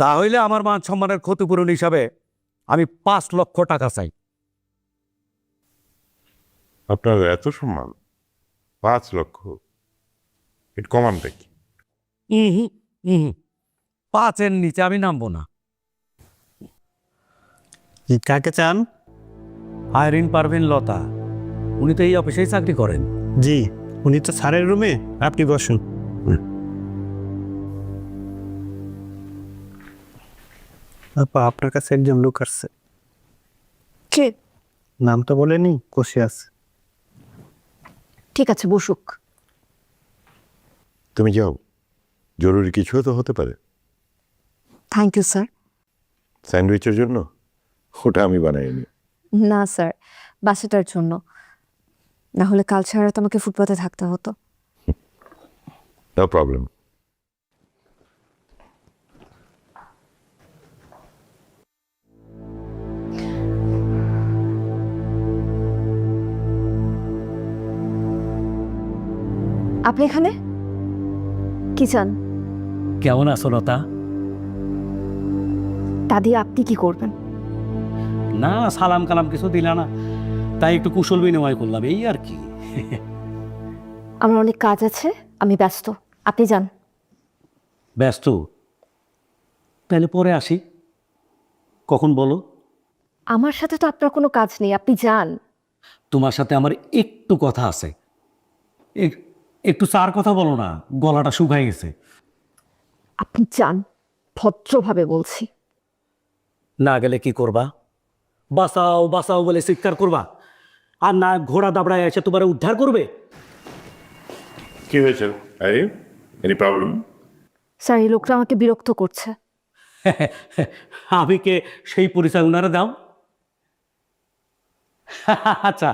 তাহলে আমার মান সম্মানের ক্ষতিপূরণ হিসাবে আমি 5 লক্ষ টাকা চাই। আপনার এত সম্মান? 5 লক্ষ? এটা কমানটা কি? ইহি ইহি 5-এর নিচে আমি নামবো না। কাকে চান? আইরিন পারভিন লতা, উনি তো এই অফিসেই চাকরি করেন। জি, উনি তো স্যারের রুমে, আপনি বসুন। আপা, আপনার কাছে একজন লোক আসছে। কে? নাম তো বলেনি, কষে আছে। ঠিক আছে, বসুক। তুমি যাও, জরুরি কিছু তো হতে পারে। Thank you sir. স্যান্ডউইচের জন্য? ওটা আমি বানাইনি। না স্যার, বাসাটার জন্য। না হলে কাল সারা রাত আমাকে ফুটপাতে থাকতে হতো। No problem. আপনি এখানে কি চান? কেমন আছো লতা? তা দিয়ে আপনি কি করবেন? না, সালাম কালাম কিছু দিলা না, তাই একটু কুশল বিনিময় করলাম, এই আর কি। আমার অনেক কাজ আছে, আমি ব্যস্ত। আপনি যান। ব্যস্ত? তাহলে পরে আসি। কখন বলো? আমার সাথে তো আপনার কোনো কাজ নেই, আপনি যান। তোমার সাথে আমার একটু কথা আছে। একটু চার কথা বলো না, গলাটা শুকায় গেছে। আপনি যান, ভদ্রভাবে বলছি। না গেলে কি করবা? বাঁচাও বাঁচাও বলে চিৎকার করবা, আর না ঘোড়া দাবড়ায় এসে তোমার উদ্ধার করবে? কি হয়েছে? Any problem? স্যার, এই লোকটা আমাকে বিরক্ত করছে। আমি কে সেই পরিচয় উনারা দাও? আচ্ছা,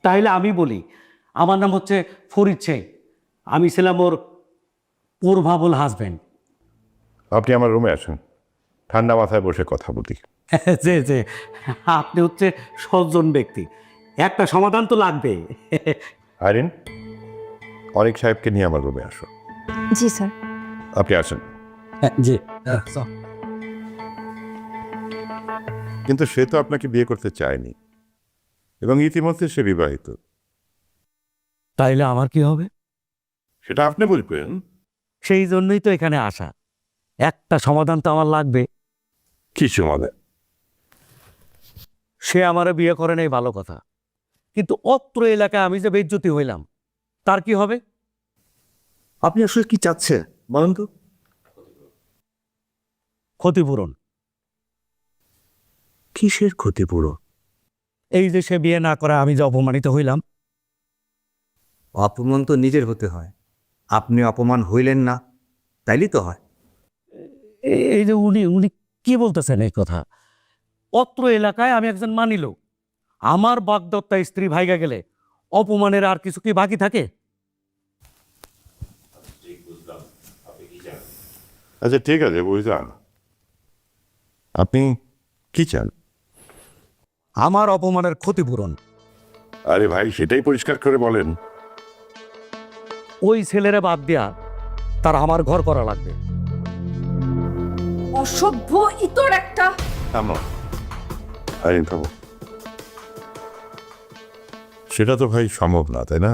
তাহলে আমি বলি, আমার নাম হচ্ছে ফরিদ শেখ। আমি ছিলাম ওর প্রভাবল হাজব্যান্ড। আপনি আমার রুমে আসেন, ঠান্ডা মাথায় বসে কথা বলি। যে যে আপনি হচ্ছে সজ্জন ব্যক্তি, একটা সমাধান তো লাগবে। আইরিন, অনেক সাহেবকে নিয়ে আমার রুমে আসো। জি স্যার। আপনি আসেন। জি। কিন্তু সে তো আপনাকে বিয়ে করতে চায়নি, এবং ইতিমধ্যে সে বিবাহিত। তাইলে আমার কি হবে? সেটা আপনি বলবেন। সেই জন্যই তো এখানে আসা, একটা সমাধান তো আমার লাগবে। কি সমাধান? সে আমারে বিয়ে করে নেই ভালো কথা, কিন্তু অত্র এলাকায় আমি যে বেইজ্জতি হইলাম, তার কি হবে? আপনি আসলে কি চাচ্ছেন বলুন তো? ক্ষতিপূরণ। কিসের ক্ষতিপূরণ? এই যে সে বিয়ে না করে আমি যে অপমানিত হইলাম। অপমান তো নিজের হতে হয়, আপনি অপমান হইলেন না, তাইলেই তো হয়। এই যে উনি উনি কি বলতেছেন এই কথা? অত্র এলাকায় আমি একজন মানিল, আমার বাগদত্তা স্ত্রী ভাইগা গেলে অপমানের আর কিছু কি বাকি থাকে? আচ্ছা ঠিক আছে, বুঝলাম। আপনি কি চান? আমার অপমানের ক্ষতিপূরণ। আরে ভাই, সেটাই পরিষ্কার করে বলেন। ওই ছেলেরা বাদ দিয়া তার আমার ঘর করা লাগবে। অসভ্য ইতর একটা। থামো আইরিন, থামো। সেটা তো ভাই সম্ভব না, তাই না?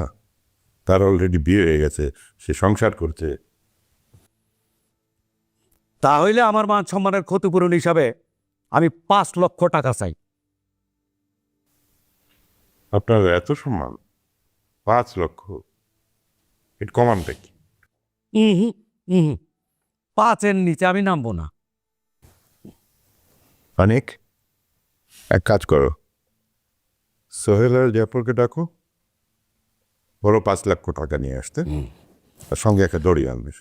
তার অলরেডি বিয়ে হয়ে গেছে, সে সংসার করছে। তাহলে আমার মান সম্মানের ক্ষতিপূরণ হিসাবে আমি 5 লক্ষ টাকা চাই। আপনার এত সম্মান? 5 লক্ষ? এটা কমানটা কি? ইহি ইহি 5-এর নিচে আমি নামবো না। অনেক, এক কাজ করো, সোহেল আর জয়পুরকে ডাকো, বড় 5 লক্ষ টাকা নিয়ে আসতে, আর সঙ্গে একটা দড়ি আনবে।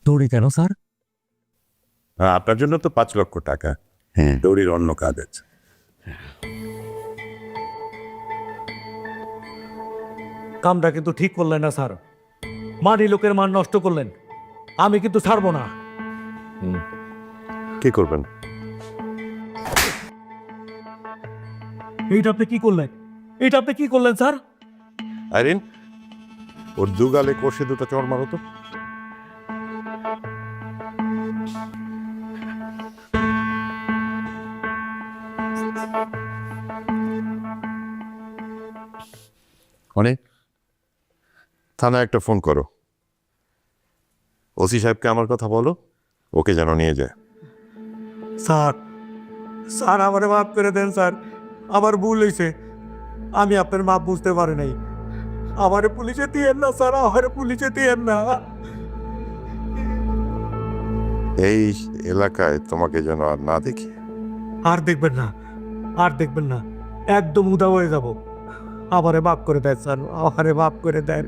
দৌড়ি কেন স্যার? হ্যাঁ, আপনার জন্য তো 5 লক্ষ টাকা। হ্যাঁ, দড়ির অন্য কাজ আছে। কামটা কিন্তু ঠিক করলেন না স্যার, মানি লোকের মান নষ্ট করলেন। আমি কিন্তু ছাড়বো না। কি করবেন? এইটা আপনি কি করলেন? এইটা আপনি কি করলেন স্যার? আইরিন, ওর দুগালে কষে দুটো চড় মারো তো। অনেক থানায় একটা ফোন করো, ওসি সাহেবকে আমার কথা বলো, ওকে যেন নিয়ে যায়। স্যার স্যার আমারে মাফ করে দেন স্যার, আমার ভুল হয়েছে, আমি আপনার মাপ বুঝতে পারি নাই। আমারে পুলিশে দিয়েন না স্যার, আমারে পুলিশে দিয়েন না। এই এলাকায় তোমাকে যেন আর না দেখি। আর দেখবেন না, আর দেখবেন না, একদম উদা হয়ে যাব। আমারে মাফ করে দেন স্যার, আমারে মাফ করে দেন।